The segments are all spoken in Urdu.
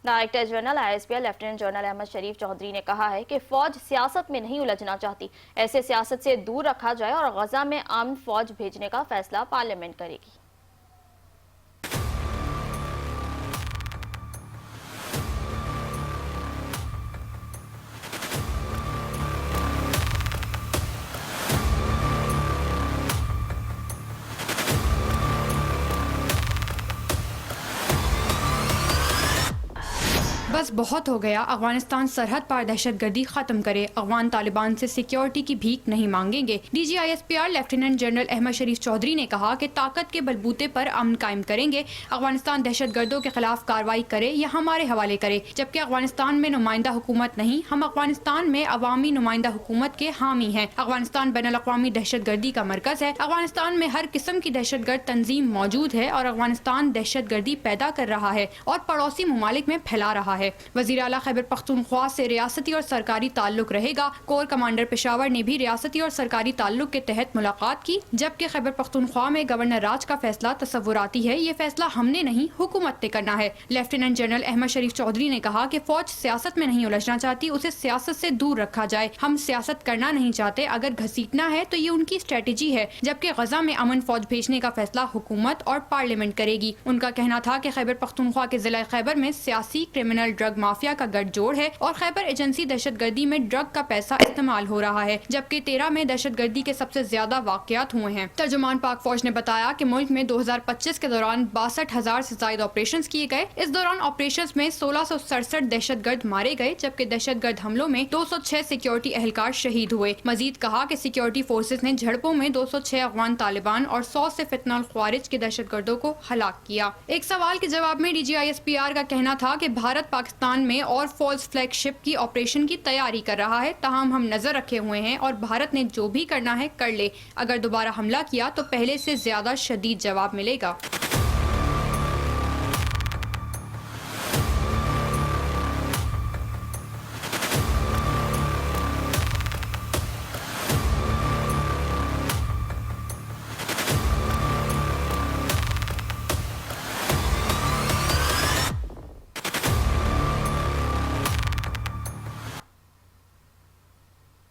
Director general ISPR lieutenant general Ahmed Sharif Chaudhry نے کہا ہے کہ فوج سیاست میں نہیں الجھنا چاہتی، ایسے سیاست سے دور رکھا جائے اور غزہ میں امن فوج بھیجنے کا فیصلہ پارلیمنٹ کرے گی۔ بس بہت ہو گیا، افغانستان سرحد پار دہشت گردی ختم کرے، افغان طالبان سے سیکیورٹی کی بھیک نہیں مانگیں گے۔ DG ISPR lieutenant general Ahmed Sharif Chaudhry نے کہا کہ طاقت کے بلبوتے پر امن قائم کریں گے، افغانستان دہشت گردوں کے خلاف کارروائی کرے یا ہمارے حوالے کرے، جبکہ افغانستان میں نمائندہ حکومت نہیں، ہم افغانستان میں عوامی نمائندہ حکومت کے حامی ہیں۔ افغانستان بین الاقوامی دہشت گردی کا مرکز ہے، افغانستان میں ہر قسم کی دہشت گرد تنظیم موجود ہے اور افغانستان دہشت گردی پیدا کر رہا ہے اور پڑوسی ممالک میں پھیلا رہا ہے۔ وزیر اعلیٰ خیبر پختونخوا سے ریاستی اور سرکاری تعلق رہے گا۔ کور کمانڈر پشاور نے بھی ریاستی اور سرکاری تعلق کے تحت ملاقات کی، جبکہ خیبر پختونخوا میں گورنر راج کا فیصلہ تصوراتی ہے، یہ فیصلہ ہم نے نہیں حکومت نے کرنا ہے۔ لیفٹیننٹ جنرل احمد شریف چودھری نے کہا کہ فوج سیاست میں نہیں الجھنا چاہتی، اسے سیاست سے دور رکھا جائے، ہم سیاست کرنا نہیں چاہتے، اگر گھسیٹنا ہے تو یہ ان کی اسٹریٹجی ہے، جبکہ غزہ میں امن فوج بھیجنے کا فیصلہ حکومت اور پارلیمنٹ کرے گی۔ ان کا کہنا تھا کہ خیبر پختونخوا کے ضلع خیبر میں سیاسی کرمنل ڈرگ مافیا کا گٹھ جوڑ ہے اور خیبر ایجنسی دہشت گردی میں ڈرگ کا پیسہ استعمال ہو رہا ہے، جبکہ 13 میں دہشت گردی کے سب سے زیادہ واقعات ہوئے ہیں۔ ترجمان پاک فوج نے بتایا کہ ملک میں 2025 کے دوران 62,000 سے زائد آپریشنز کیے گئے، اس دوران آپریشنز میں 1667 دہشت گرد مارے گئے، جبکہ دہشت گرد حملوں میں 206 سیکیورٹی اہلکار شہید ہوئے۔ مزید کہا کہ سیکیورٹی فورسز نے جھڑپوں میں 206 افغان طالبان اور 100 سے فتنہ الخوارج کے دہشت گردوں کو ہلاک کیا۔ ایک سوال کے جواب میں DG ISPR کا کہنا تھا کہ بھارت پاکستان میں اور فالس فلیگ شپ کی آپریشن کی تیاری کر رہا ہے، تاہم ہم نظر رکھے ہوئے ہیں اور بھارت نے جو بھی کرنا ہے کر لے، اگر دوبارہ حملہ کیا تو پہلے سے زیادہ شدید جواب ملے گا۔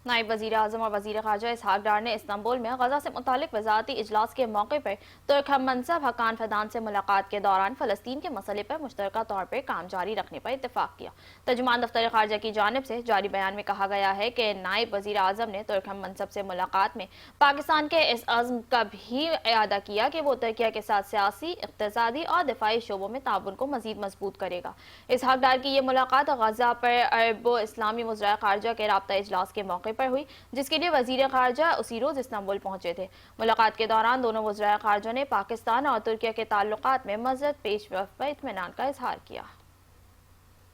نائب وزیر اعظم اور وزیر خارجہ اسحاق ڈار نے استنبول میں غزہ سے متعلق وزارتی اجلاس کے موقع پر ترک ہم منصب حقان فیدان سے ملاقات کے دوران فلسطین کے مسئلے پر مشترکہ طور پر کام جاری رکھنے پر اتفاق کیا۔ ترجمان دفتر خارجہ کی جانب سے جاری بیان میں کہا گیا ہے کہ نائب وزیر اعظم نے ترک ہم منصب سے ملاقات میں پاکستان کے اس عزم کا بھی اعادہ کیا کہ وہ ترکیہ کے ساتھ سیاسی، اقتصادی اور دفاعی شعبوں میں تعاون کو مزید مضبوط کرے گا۔ اسحاق ڈار کی یہ ملاقات غزہ پر عرب و اسلامی وزرائے خارجہ کے رابطہ اجلاس کے موقع پر ہوئی، جس کے لیے وزیر خارجہ اسی روز استنبول پہنچے تھے۔ ملاقات کے دوران دونوں وزرائے خارجہ نے پاکستان اور ترکیہ کے تعلقات میں مزید پیش رفت پر اطمینان کا اظہار کیا۔